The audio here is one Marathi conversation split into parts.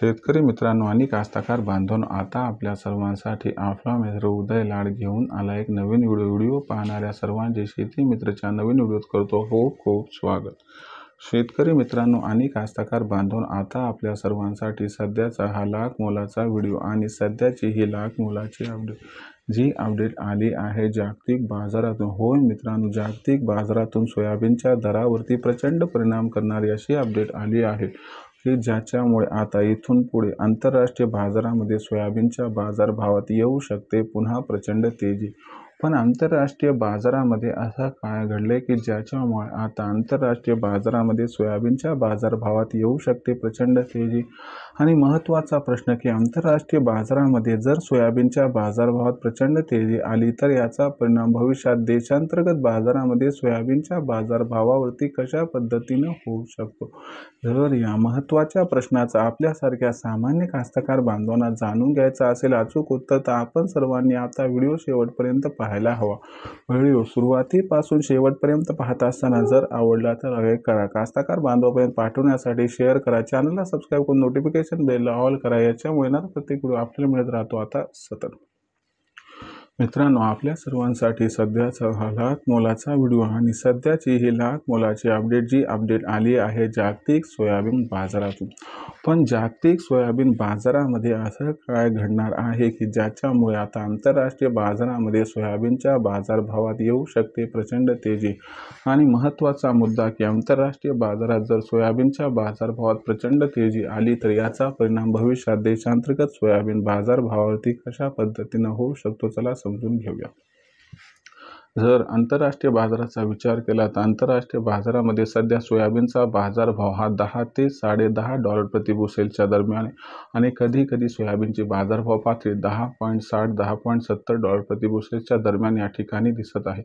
शेतकरी मित्रांनो आणि कास्तकार बांधवांनो, आता आपल्या सर्वांसाठी आपला मित्र उदय लाड घेऊन आला एक नवीन व्हिडिओ पाहणाऱ्या सर्वांचे शेती मित्रच्या नवीन व्हिडिओत करतो खूप खूप स्वागत। शेतकरी मित्रांनो आणि कास्तकार बांधवांनो, आता आपल्या सर्वांसाठी सध्याचा हा लाख मोलाचा व्हिडिओ आणि सध्याची ही लाख मोलाची अपडेट आली आहे जागतिक बाजारातून। होय मित्रांनो, जागतिक बाजारातून सोयाबीनच्या दरावरती प्रचंड परिणाम करणारी अशी अपडेट आली आहे की ज्याच्यामुळे आता इथून पुढे आंतरराष्ट्रीय बाजारामध्ये सोयाबीनच्या बाजारभावात येऊ शकते पुन्हा प्रचंड तेजी। पण आंतरराष्ट्रीय बाजारामध्ये असं काय घडले की ज्याच्यामुळे आता आंतरराष्ट्रीय बाजारामध्ये सोयाबीनच्या बाजारभावात येऊ शकते प्रचंड तेजी। आणि महत्त्वाचा प्रश्न की आंतरराष्ट्रीय बाजारामध्ये जर सोयाबीनच्या बाजारभावात प्रचंड तेजी आली तर याचा परिणाम भविष्यात देशांतर्गत बाजारामध्ये सोयाबीनच्या बाजारभावावरती कशा पद्धतीने होऊ शकतो। जर या महत्त्वाच्या प्रश्नाचा आपल्यासारख्या सामान्य कास्तकार बांधवांना जाणून घ्यायचा असेल अचूक उत्तर, तर आपण सर्वांनी आता व्हिडिओ शेवटपर्यंत पाहायला हवा। व्हिडिओ सुरुवातीपासून शेवटपर्यंत पाहत असताना जर आवडला तर लाईक करा, कास्तकार बांधवांपर्यंत पाठवण्यासाठी शेअर करा, चॅनलला सबस्क्राईब करून नोटिफिकेशन बेलला ऑल करा, याच्यामुळे ना प्रत्येक व्हिडिओ आपल्याला मिळत राहतो आता सतत। मित्रांनो, आपल्या सर्वांसाठी सध्याचा हा लाख मोलाचा व्हिडिओ आणि सध्याची ही लाख मोलाची अपडेट आली आहे जागतिक सोयाबीन बाजारातून। पण जागतिक सोयाबीन बाजारामध्ये असं काय घडणार आहे की ज्याच्यामुळे आता आंतरराष्ट्रीय बाजारामध्ये सोयाबीनच्या बाजारभावात येऊ शकते प्रचंड तेजी। आणि महत्त्वाचा मुद्दा की आंतरराष्ट्रीय बाजारात जर सोयाबीनच्या बाजारभावात प्रचंड तेजी आली तर याचा परिणाम भविष्यात देशांतर्गत सोयाबीन बाजारभावावरती कशा पद्धतीने होऊ शकतो, चला समजून घेऊया। जर आंतरराष्ट्रीय बाजाराचा विचार केला तर आंतरराष्ट्रीय बाजारामध्ये सध्या सोयाबीनचा बाजारभाव हा 10 ते $10.5 प्रति बुशेलच्या दरम्यान आणि कधी कधी सोयाबीनची बाजारभाव पातळी $10.60-10.70 प्रति बुशेलच्या दरम्यान या ठिकाणी दिसत आहे।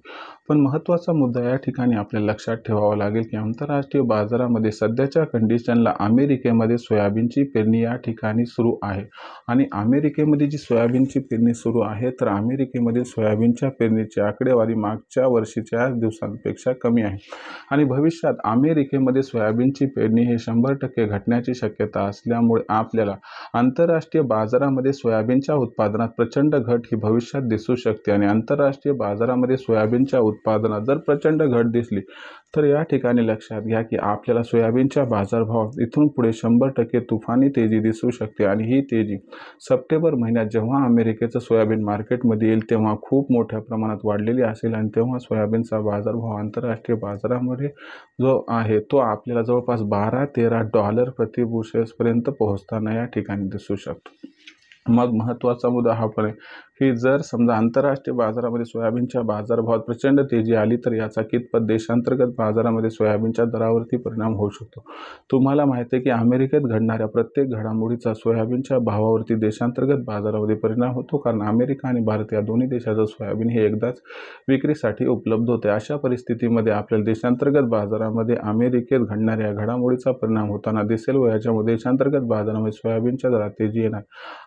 पण महत्त्वाचा मुद्दा या ठिकाणी आपल्याला लक्षात ठेवावा लागेल की आंतरराष्ट्रीय बाजारामध्ये सध्याच्या कंडिशनला अमेरिकेमध्ये सोयाबीनची पेरणी या ठिकाणी सुरू आहे। आणि अमेरिकेमध्ये जी सोयाबीनची पेरणी सुरू आहे तर अमेरिकेमध्ये सोयाबीनच्या पेरणीची आकडेवारी मागच्या वर्षीच्या दिवसांपेक्षा कमी आहे। आणि भविष्यात अमेरिकेमध्ये सोयाबीनची पेरणी हे 100% घटण्याची शक्यता असल्यामुळे आपल्याला आंतरराष्ट्रीय बाजारामध्ये सोयाबीनच्या उत्पादनात प्रचंड घट ही भविष्यात दिसू शकते। आणि आंतरराष्ट्रीय बाजारामध्ये सोयाबीनच्या उत्पादनात जर प्रचंड घट दिसली तर या ठिकाणी लक्षात घ्या की आपल्याला सोयाबीनच्या बाजारभावात इथून पुढे 100% तुफानी तेजी दिसू शकते। आणि ही तेजी सप्टेंबर महिन्यात जेव्हा अमेरिकेचं सोयाबीन मार्केटमध्ये येईल तेव्हा खूप मोठ्या प्रमाणात वाढलेली असेल आणि तेव्हा सोयाबीनचा बाजारभाव आंतरराष्ट्रीय बाजारामध्ये जो आहे तो आपल्याला जवळपास $12-13 प्रति बुशेल्सपर्यंत पोहोचताना या ठिकाणी दिसू शकतो। मग महत्त्वाचा मुद्दा हा पण आहे की जर समजा आंतरराष्ट्रीय बाजारामध्ये सोयाबीनच्या बाजारभावात प्रचंड तेजी आली तर याचा कितपत देशांतर्गत बाजारामध्ये सोयाबीनच्या दरावरती परिणाम होऊ शकतो। तुम्हाला माहिती आहे की अमेरिकेत घडणाऱ्या प्रत्येक घडामोडीचा सोयाबीनच्या भावावरती देशांतर्गत बाजारामध्ये परिणाम होतो, कारण अमेरिका आणि भारत या दोन्ही देशाचं सोयाबीन हे एकदाच विक्रीसाठी उपलब्ध होते। अशा परिस्थितीमध्ये आपल्याला देशांतर्गत बाजारामध्ये अमेरिकेत घडणाऱ्या घडामोडीचा परिणाम होताना दिसेल व याच्यामुळे देशांतर्गत बाजारामध्ये सोयाबीनच्या दरात तेजी येणार।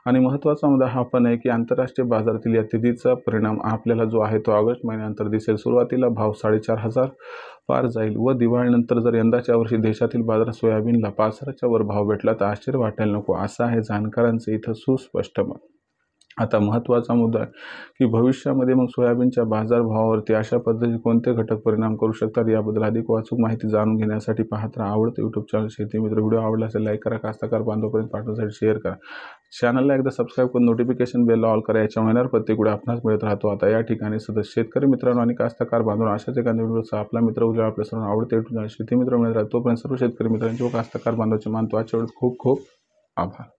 आणि महत्त्वाचा मुद्दा हा पण आहे की आंतरराष्ट्रीय बाजारातील या तेजीचा परिणाम आपल्याला जो आहे तो ऑगस्ट महिन्यानंतर दिसेल। सुरुवातीला भाव 4,500 पार जाईल व दिवाळीनंतर जर यंदाच्या वर्षी देशातील बाजारात सोयाबीनला 5,000च्या वर भाव भेटला तर आश्चर्य वाटायला नको, असं आहे जाणकारांचं इथं सुस्पष्ट मत। आता महत्त्वाचा मुद्दा आहे की भविष्यामध्ये मग सोयाबीनच्या बाजारभावावरती अशा पद्धतीने कोणते घटक परिणाम करू शकतात याबद्दल अधिक अचूक माहिती जाणून घेण्यासाठी पाहत राहा आवडतं यूट्यूब चॅनल शेती मित्र। व्हिडिओ आवडला असेल लाईक करा, कास्तकार बांधवांपर्यंत पाठवण्यासाठी शेअर करा, चॅनलला एकदा सबस्क्राईब करून नोटिफिकेशन बेल ऑल करा, याच्या येणार प्रत्येक व्हिडिओ आपणास मिळत राहतो। आता या ठिकाणी सदस्य शेतकरी मित्रांनो आणि कास्तकार बांधवांनो, अशाच एखाद्या व्हिडिओचा आपला मित्र उद्या आपल्या सर्वांना आवडते यूट्यूब चॅनल शेती मित्र मिळत राहतो। तोपर्यंत सर्व शेतकरी मित्रांचे व कास्तकार बांधवांचे मानतो। आजच्या वेळेस खूप खूप आभार।